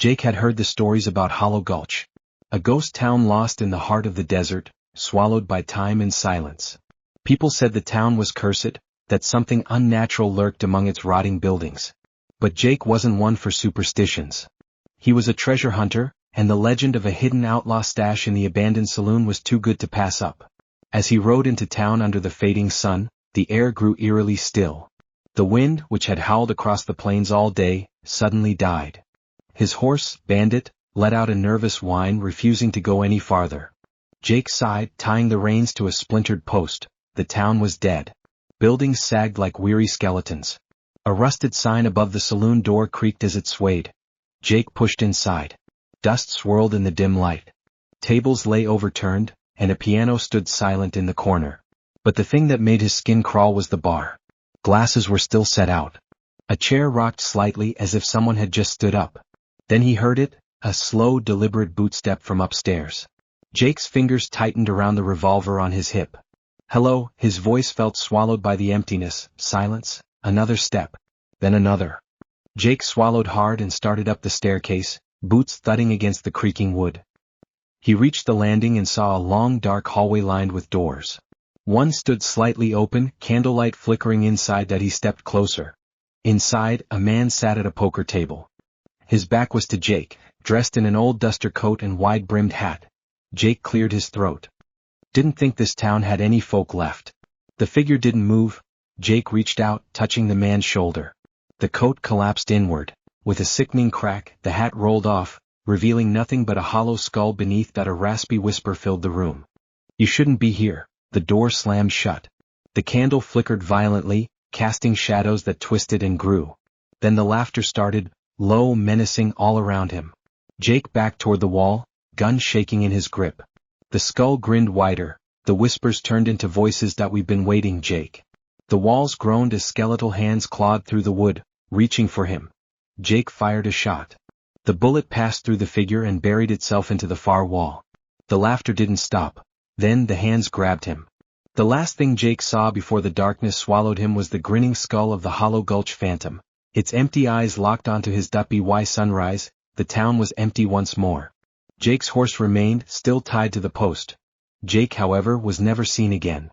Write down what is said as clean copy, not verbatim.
Jake had heard the stories about Hollow Gulch, a ghost town lost in the heart of the desert, swallowed by time and silence. People said the town was cursed, that something unnatural lurked among its rotting buildings. But Jake wasn't one for superstitions. He was a treasure hunter, and the legend of a hidden outlaw stash in the abandoned saloon was too good to pass up. As he rode into town under the fading sun, the air grew eerily still. The wind, which had howled across the plains all day, suddenly died. His horse, Bandit, let out a nervous whine, refusing to go any farther. Jake sighed, tying the reins to a splintered post. The town was dead. Buildings sagged like weary skeletons. A rusted sign above the saloon door creaked as it swayed. Jake pushed inside. Dust swirled in the dim light. Tables lay overturned, and a piano stood silent in the corner. But the thing that made his skin crawl was the bar. Glasses were still set out. A chair rocked slightly as if someone had just stood up. Then he heard it, a slow, deliberate bootstep from upstairs. Jake's fingers tightened around the revolver on his hip. "Hello," his voice felt swallowed by the emptiness. Silence. Another step. Then another. Jake swallowed hard and started up the staircase, boots thudding against the creaking wood. He reached the landing and saw a long dark hallway lined with doors. One stood slightly open, candlelight flickering inside that he stepped closer. Inside, a man sat at a poker table. His back was to Jake, dressed in an old duster coat and wide-brimmed hat. Jake cleared his throat. Didn't think this town had any folk left. The figure didn't move. Jake reached out, touching the man's shoulder. The coat collapsed inward. With a sickening crack, the hat rolled off, revealing nothing but a hollow skull beneath that. A raspy whisper filled the room. "You shouldn't be here." The door slammed shut. The candle flickered violently, casting shadows that twisted and grew. Then the laughter started, low, menacing, all around him. Jake backed toward the wall, gun shaking in his grip. The skull grinned wider. The whispers turned into voices. "That we've been waiting, Jake." The walls groaned as skeletal hands clawed through the wood, reaching for him. Jake fired a shot. The bullet passed through the figure and buried itself into the far wall. The laughter didn't stop. Then the hands grabbed him. The last thing Jake saw before the darkness swallowed him was the grinning skull of the Hollow Gulch Phantom. Its empty eyes locked onto his. By sunrise, the town was empty once more. Jake's horse remained, still tied to the post. Jake, however, was never seen again.